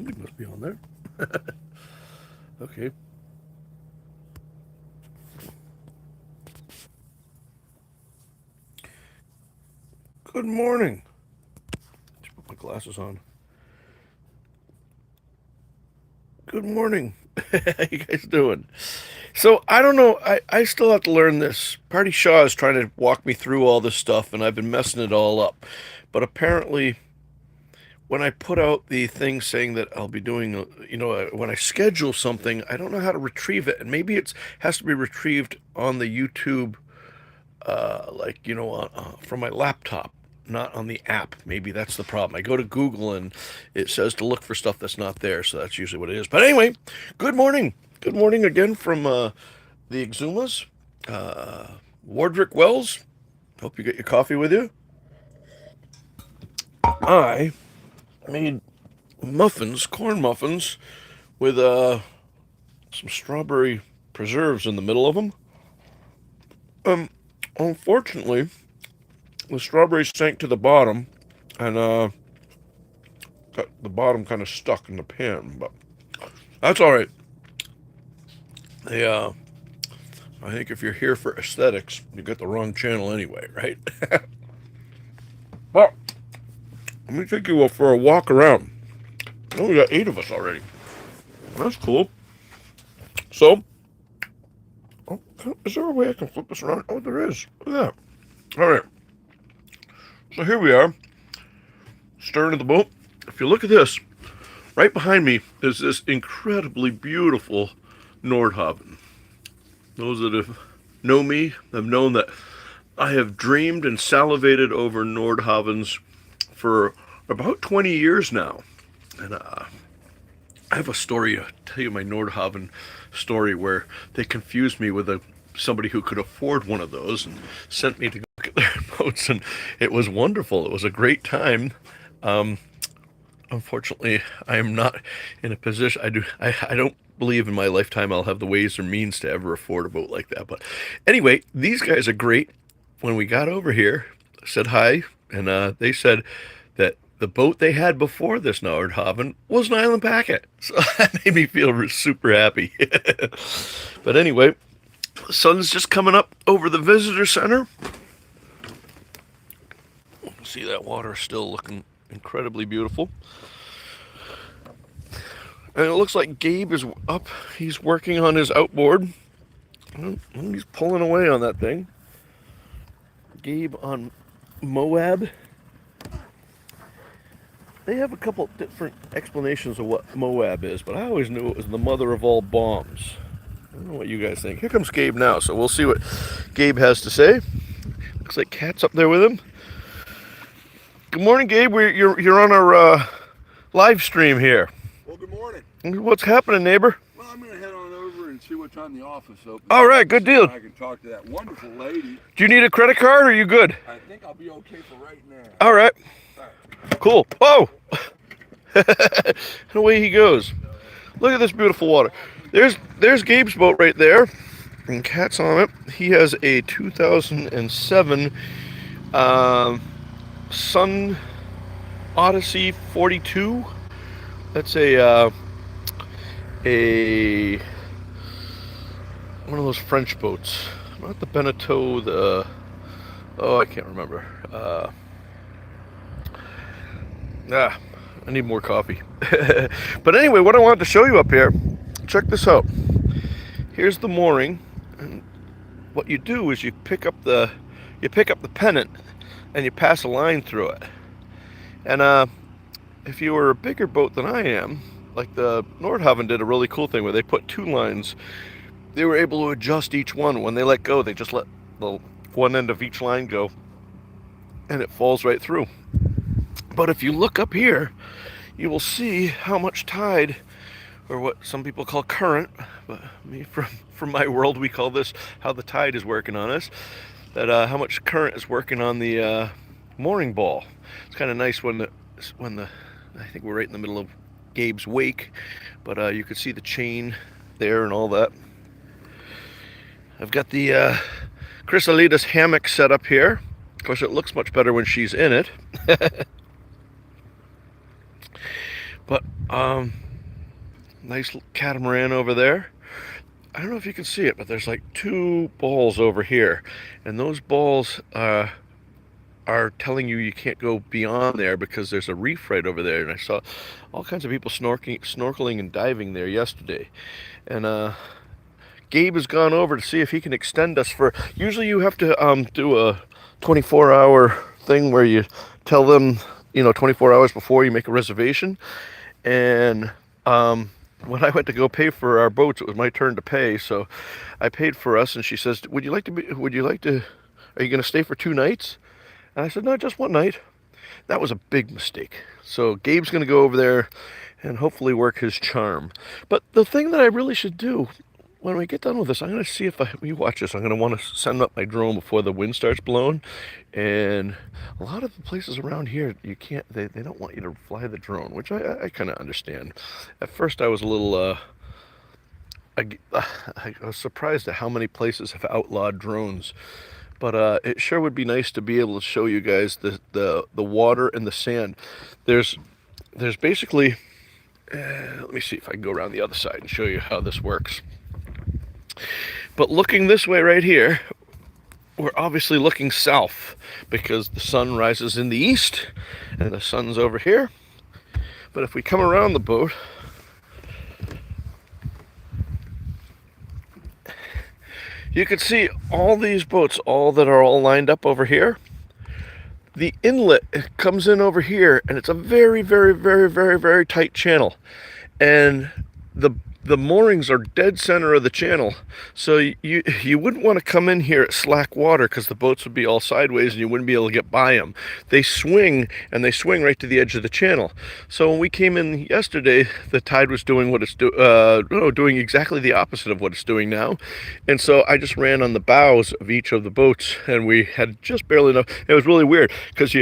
Something must be on there. Okay. Good morning. Just put my glasses on. Good morning. How you guys doing? So I don't know. I still have to learn this. Party Shaw is trying to walk me through all this stuff, and I've been messing it all up. But apparently, when I put out the thing saying that I'll be doing, when I schedule something, I don't know how to retrieve it, and maybe it has to be retrieved on the YouTube, from my laptop, not on the app. Maybe that's the problem. I go to Google and it says to look for stuff that's not there, so that's usually what it is. But anyway, good morning. Good morning again from the Exumas, Wardrick Wells. Hope you get your coffee with you. I made muffins, corn muffins, with some strawberry preserves in the middle of them. Unfortunately, the strawberries sank to the bottom, and got the bottom kind of stuck in the pan, but that's all right. I think if you're here for aesthetics, you get the wrong channel anyway, right? Well, let me take you for a walk around. Oh, we got 8 of us already. That's cool. So, is there a way I can flip this around? Oh, there is. Look at that. All right. So here we are, stern of the boat. If you look at this, right behind me is this incredibly beautiful Nordhaven. Those that know me have known that I have dreamed and salivated over Nordhavens for about 20 years now. And I have a story, I'll tell you my Nordhaven story, where they confused me with somebody who could afford one of those and sent me to go look at their boats, and it was wonderful. It was a great time. Unfortunately, I am not in a position. I don't believe in my lifetime I'll have the ways or means to ever afford a boat like that. But anyway, these guys are great. When we got over here, I said hi, and they said that the boat they had before this Nordhaven was an island packet. So that made me feel super happy. But anyway, the sun's just coming up over the visitor center. See that water still looking incredibly beautiful. And it looks like Gabe is up. He's working on his outboard. He's pulling away on that thing. Gabe on Moab. They have a couple different explanations of what Moab is, but I always knew it was the mother of all bombs. I don't know what you guys think. Here comes Gabe now, so we'll see what Gabe has to say. Looks like Kat's up there with him. Good morning, Gabe. You're on our live stream here. Well, good morning. What's happening, neighbor? Well, I'm going to head on over and see what time the office opens. All right, good deal. I can talk to that wonderful lady. Do you need a credit card, or are you good? I think I'll be okay for right now. All right. Cool. Whoa! And away he goes. Look at this beautiful water. There's Gabe's boat right there, and Kat's on it. He has a 2007 Sun Odyssey 42. That's a one of those French boats. Not the Beneteau. I can't remember. I need more coffee. But anyway, what I wanted to show you up here, check this out. Here's the mooring, and what you do is you pick up the pennant and you pass a line through it. And if you were a bigger boat than I am, like the Nordhaven did a really cool thing where they put 2 lines. They were able to adjust each one. When they let go, they just let the one end of each line go, and it falls right through. But if you look up here, you will see how much tide, or what some people call current, but me from my world, we call this how the tide is working on us, that how much current is working on the mooring ball. It's kind of nice when the I think we're right in the middle of Gabe's wake, but you can see the chain there and all that. I've got the Chrysalida's hammock set up here. Of course, it looks much better when she's in it. But nice catamaran over there. I don't know if you can see it, but there's like two balls over here, and those balls are telling you can't go beyond there because there's a reef right over there. And I saw all kinds of people snorkeling and diving there yesterday. And Gabe has gone over to see if he can extend us for. Usually, you have to do a 24-hour thing where you tell them, 24 hours before you make a reservation. And when I went to go pay for our boats, it was my turn to pay, so I paid for us. And she says, "Would you like to be? Would you like to? Are you going to stay for 2 nights?" And I said, "No, just one night." That was a big mistake. So Gabe's going to go over there and hopefully work his charm. But the thing that I really should do when we get done with this, I'm going to see if you watch this. I'm going to want to send up my drone before the wind starts blowing. And a lot of the places around here, you can't. They don't want you to fly the drone, which I kind of understand. At first, I was a little. I was surprised at how many places have outlawed drones. But it sure would be nice to be able to show you guys the water and the sand. There's basically. Let me see if I can go around the other side and show you how this works. But looking this way right here, we're obviously looking south because the sun rises in the east and the sun's over here. But if we come around the boat, you can see all these boats, all that are all lined up over here. The inlet comes in over here, and it's a very, very, very, very, very tight channel. And the moorings are dead center of the channel, so you wouldn't want to come in here at slack water because the boats would be all sideways and you wouldn't be able to get by them. They swing, and they swing right to the edge of the channel. So when we came in yesterday, the tide was doing what it's doing exactly the opposite of what it's doing now. And so I just ran on the bows of each of the boats, and we had just barely enough. It was really weird because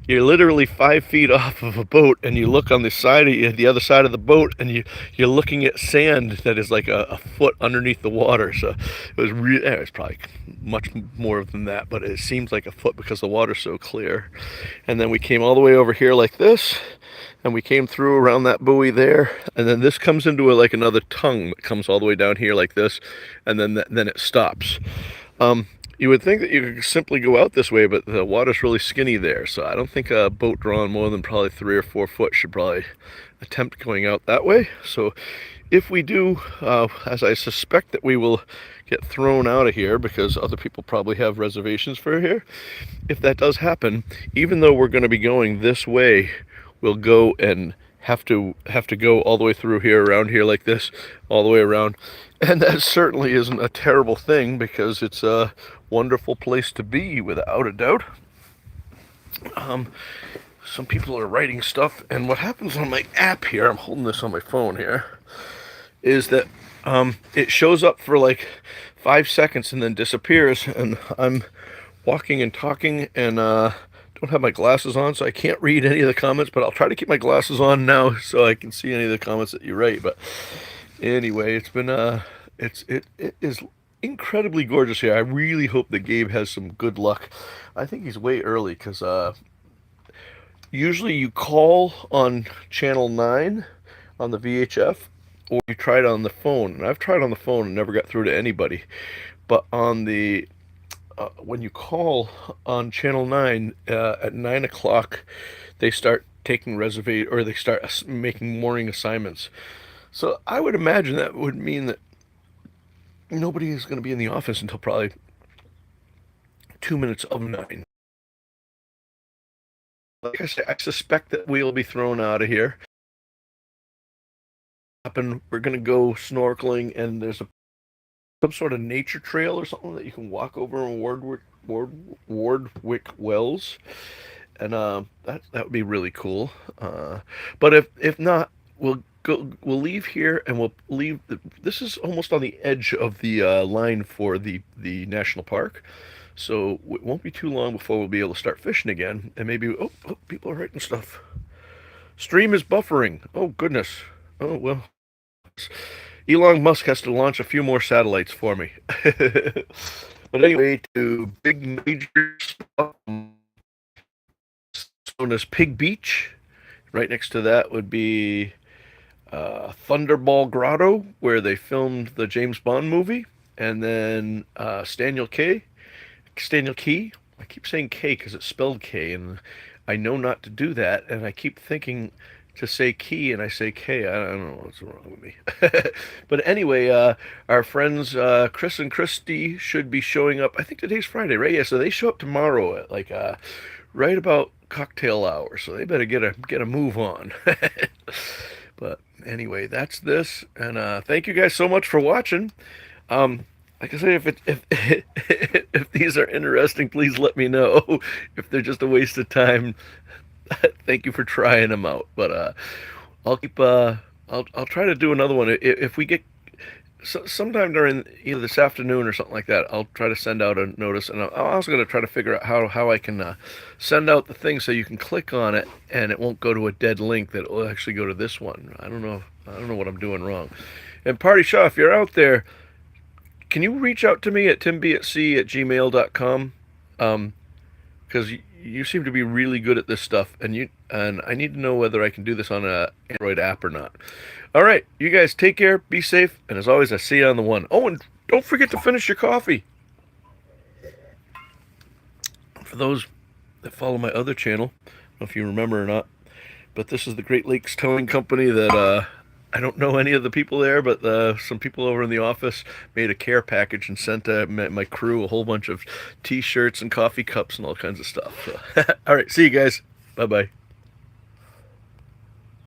you're literally 5 feet off of a boat, and you look on the other side of the boat, and you're looking at sand that is like a foot underneath the water. So it was probably much more than that, but it seems like a foot because the water's so clear. And then we came all the way over here like this, and we came through around that buoy there, and then this comes into like another tongue that comes all the way down here like this, and then it stops. You would think that you could simply go out this way, but the water's really skinny there, so I don't think a boat drawn more than probably 3 or 4 foot should probably attempt going out that way. So if we do, as I suspect that we will get thrown out of here because other people probably have reservations for here, if that does happen, even though we're going to be going this way, we'll go and have to go all the way through here, around here like this, all the way around. And that certainly isn't a terrible thing because it's a wonderful place to be, without a doubt. Some people are writing stuff, and what happens on my app here, I'm holding this on my phone here, is that it shows up for like 5 seconds and then disappears, and I'm walking and talking and don't have my glasses on, so I can't read any of the comments, but I'll try to keep my glasses on now so I can see any of the comments that you write. But anyway, it's been it is incredibly gorgeous here. I really hope that Gabe has some good luck. I think he's way early because usually you call on channel 9 on the VHF, or you try it on the phone. And I've tried on the phone and never got through to anybody. But on the when you call on channel 9 at 9 o'clock, they start taking or they start making mooring assignments. So I would imagine that would mean that nobody is going to be in the office until probably 2 minutes of 9. Like I say, I suspect that we'll be thrown out of here. We're going to go snorkeling, and there's some sort of nature trail or something that you can walk over in Wardwick Wells, and that would be really cool. But if not, we'll leave here, and we'll leave. This is almost on the edge of the line for the national park, so it won't be too long before we'll be able to start fishing again. And maybe people are writing stuff. Stream is buffering. Oh goodness. Oh well. Elon Musk has to launch a few more satellites for me. But anyway, to big major stuff. known as Pig Beach. Right next to that would be Thunderball Grotto, where they filmed the James Bond movie, and then Staniel Key. I keep saying K because it's spelled K, and I know not to do that, and I keep thinking to say key, and I say K. I don't know what's wrong with me. But anyway, our friends Chris and Christy should be showing up. I think today's Friday, right? Yeah, so they show up tomorrow at like right about cocktail hour, so they better get a move on. But anyway, that's this, and thank you guys so much for watching. Like I say, if these are interesting, please let me know. If they're just a waste of time, thank you for trying them out. But I'll keep I'll try to do another one if we get sometime during either this afternoon or something like that. I'll try to send out a notice, and I'm also going to try to figure out how I can send out the thing so you can click on it and it won't go to a dead link. That it will actually go to this one. I don't know what I'm doing wrong. And Party Shaw, if you're out there, can you reach out to me at timbatc@gmail.com? Because you seem to be really good at this stuff, and I need to know whether I can do this on an Android app or not. All right, you guys take care, be safe, and as always, I see you on the one. Oh, and don't forget to finish your coffee. For those that follow my other channel, I don't know if you remember or not, but this is the Great Lakes Towing Company that I don't know any of the people there, but some people over in the office made a care package and sent my crew a whole bunch of t-shirts and coffee cups and all kinds of stuff. So, all right, see you guys. Bye-bye.